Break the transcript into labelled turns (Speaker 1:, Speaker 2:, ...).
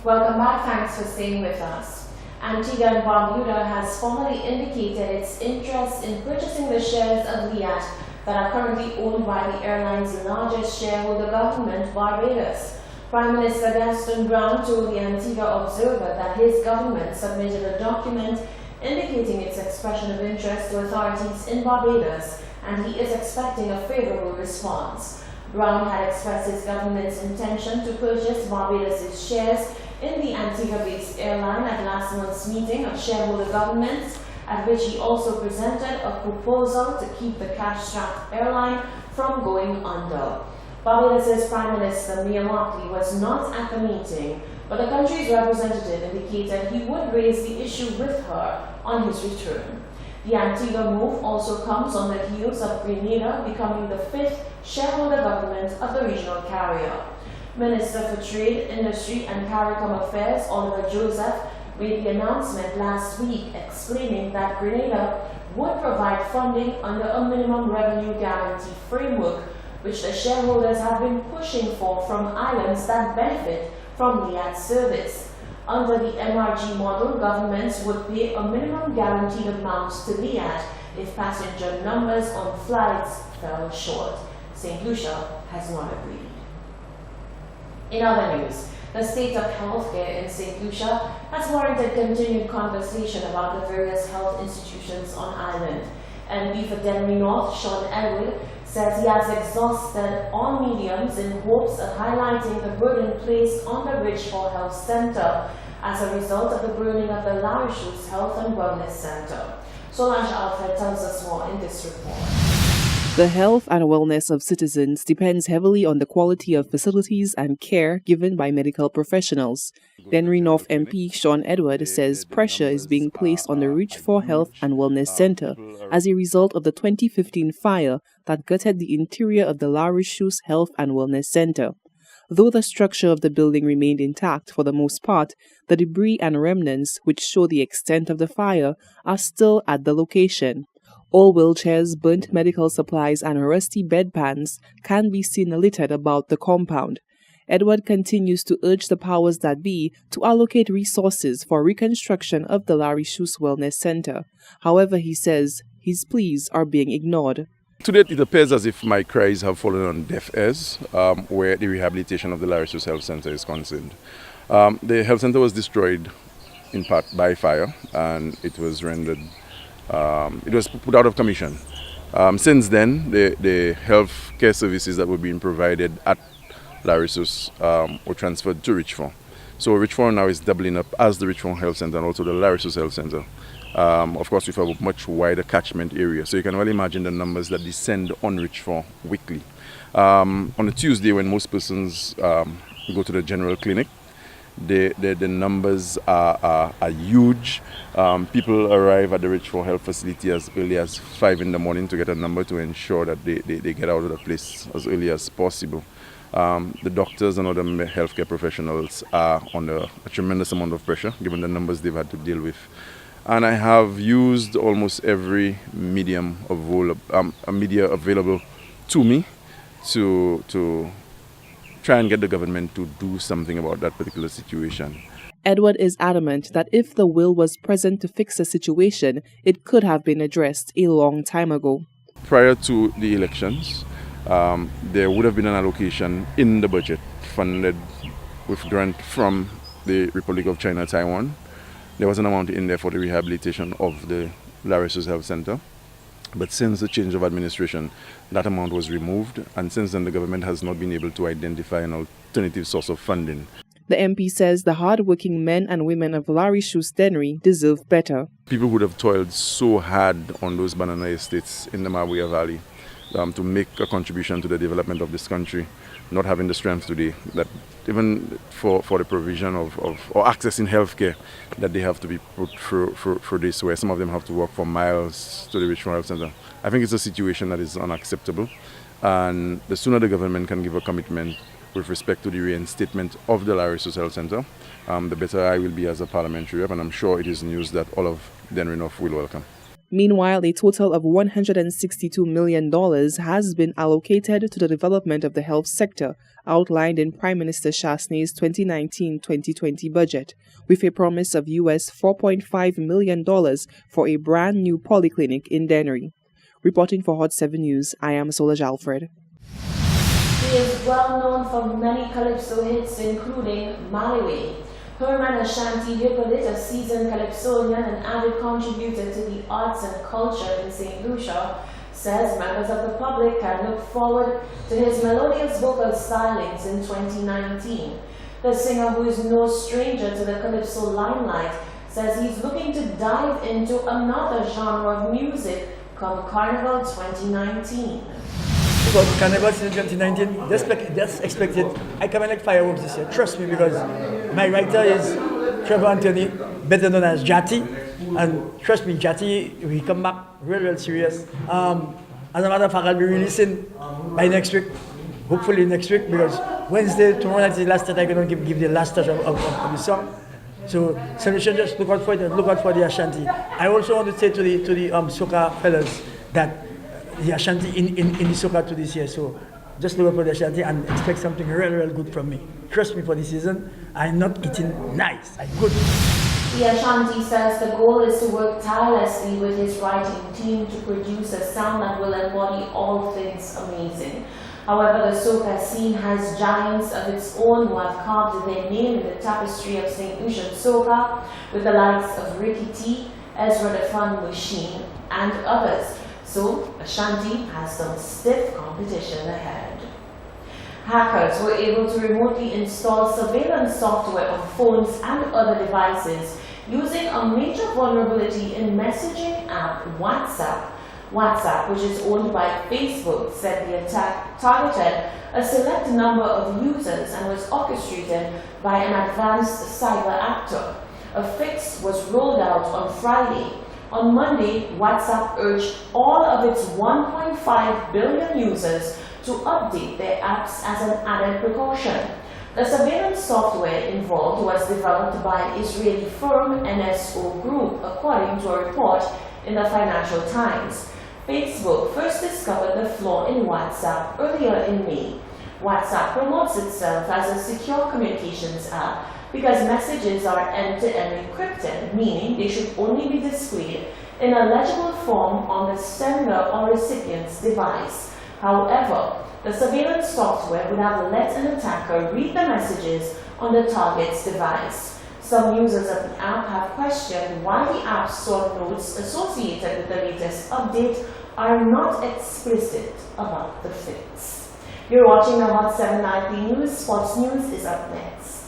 Speaker 1: Welcome back. Thanks for staying with us. Antigua and Barbuda has formally indicated its interest in purchasing the shares of Liat that are currently owned by the airline's largest shareholder government, Barbados. Prime Minister Gaston Brown told the Antigua Observer that his government submitted a document indicating its expression of interest to authorities in Barbados, and he is expecting a favorable response. Brown had expressed his government's intention to purchase Barbados' shares in the Antigua-based airline at last month's meeting of shareholder governments, at which he also presented a proposal to keep the cash-strapped airline from going under. Barbados' Prime Minister Mia Mottley was not at the meeting, but the country's representative indicated he would raise the issue with her on his return. The Antigua move also comes on the heels of Grenada becoming the 5th shareholder government of the regional carrier. Minister for Trade, Industry and CARICOM Affairs, Oliver Joseph, made the announcement last week explaining that Grenada would provide funding under a minimum revenue guarantee framework, which the shareholders have been pushing for from islands that benefit from Liat service. Under the MRG model, governments would pay a minimum guaranteed amount to Liat if passenger numbers on flights fell short. St. Lucia has not agreed. In other news, the state of healthcare in St. Lucia has warranted continued conversation about the various health institutions on island. MP for Dennery North, Sean Edward, says he has exhausted all mediums in hopes of highlighting the burden placed on the Richford Health Center as a result of the burning of the Larishus Health and Wellness Center. Solange Alfred tells us more in this report.
Speaker 2: The health and wellness of citizens depends heavily on the quality of facilities and care given by medical professionals. Dennery North MP Sean Edward says pressure is being placed on the Richford Health and Wellness Center as a result of the 2015 fire that gutted the interior of the Larishus Health and Wellness Center. Though the structure of the building remained intact for the most part, the debris and remnants, which show the extent of the fire, are still at the location. All wheelchairs, burnt medical supplies, and rusty bedpans can be seen littered about the compound. Edward continues to urge the powers that be to allocate resources for reconstruction of the Larishus Wellness Center. However, he says his pleas are being ignored.
Speaker 3: To date, it appears as if my cries have fallen on deaf ears where the rehabilitation of the Larishus Health Center is concerned. The health center was destroyed in part by fire, and it was rendered it was put out of commission. Since then, the health care services that were being provided at Larishus were transferred to Richford. So Richford now is doubling up as the Richford Health Center and also the Larishus Health Center. Of course, with a much wider catchment area. So you can well imagine the numbers that descend on Richford weekly. On a Tuesday, when most persons go to the general clinic, the numbers are huge. People arrive at the Richford Health facility as early as 5 in the morning to get a number to ensure that they get out of the place as early as possible. The doctors and other healthcare professionals are under a tremendous amount of pressure given the numbers they've had to deal with. And I have used almost every media available to me to try and get the government to do something about that particular situation.
Speaker 2: Edward is adamant that if the will was present to fix the situation, it could have been addressed a long time ago.
Speaker 3: Prior to the elections, there would have been an allocation in the budget funded with grant from the Republic of China, Taiwan. There was an amount in there for the rehabilitation of the Larishus Health Center. But since the change of administration, that amount was removed, and since then the government has not been able to identify an alternative source of funding.
Speaker 2: The MP says the hard-working men and women of Larishus Dennery deserve better.
Speaker 3: People would have toiled so hard on those banana estates in the Mabuya Valley to make a contribution to the development of this country, not having the strength today, that even for the provision of or accessing healthcare, that they have to be put through this, where some of them have to walk for miles to the Richmond Health Center. I think it's a situation that is unacceptable, and the sooner the government can give a commitment with respect to the reinstatement of the Larishus Health Center, the better I will be as a parliamentary rep, and I'm sure it is news that all of Dennery North will welcome.
Speaker 2: Meanwhile, a total of $162 million has been allocated to the development of the health sector, outlined in Prime Minister Chasney's 2019-2020 budget, with a promise of US $4.5 million for a brand new polyclinic in Dennery. Reporting for Hot 7 News, I am Solange Alfred.
Speaker 1: He is well known for many calypso hits, including Maliwe. Herman Ashanti Hippolyte, a seasoned calypsonian and avid contributor to the arts and culture in St. Lucia, says members of the public can look forward to his melodious vocal stylings in 2019. The singer, who is no stranger to the calypso limelight, says he's looking to dive into another genre of music come Carnival 2019.
Speaker 4: About Carnival in 2019, that's expected. I come in like fireworks this year, trust me, because my writer is Trevor Anthony, better known as Jati, and trust me, Jati, we come back real serious. As a matter of fact, I'll be releasing by next week, hopefully next week, because Wednesday, tomorrow night is the last time I'm going to give the last touch of the song. So celebration, just look out for it and look out for the Ashanti. I also want to say to the soca fellas that the Ashanti in the soca to this year. So just look out for the Ashanti and expect something real good from me. Trust me, for this season, I'm not eating nice, I'm good.
Speaker 1: The Ashanti says the goal is to work tirelessly with his writing team to produce a sound that will embody all things amazing. However, the soca scene has giants of its own who have carved their name in the tapestry of St. Lucian soca, with the likes of Ricky T, Ezra the Fun Machine, and others. So, Ashanti has some stiff competition ahead. Hackers were able to remotely install surveillance software on phones and other devices using a major vulnerability in messaging app WhatsApp. WhatsApp, which is owned by Facebook, said the attack targeted a select number of users and was orchestrated by an advanced cyber actor. A fix was rolled out on Friday. On Monday, WhatsApp urged all of its 1.5 billion users to update their apps as an added precaution. The surveillance software involved was developed by Israeli firm NSO Group, according to a report in the Financial Times. Facebook first discovered the flaw in WhatsApp earlier in May. WhatsApp promotes itself as a secure communications app because messages are end-to-end encrypted, meaning they should only be displayed in a legible form on the sender or recipient's device. However, the surveillance software would have let an attacker read the messages on the target's device. Some users of the app have questioned why the app's stored notes associated with the latest update are not explicit about the fix. You're watching the Hot 7 Nightly News. Sports News is up next.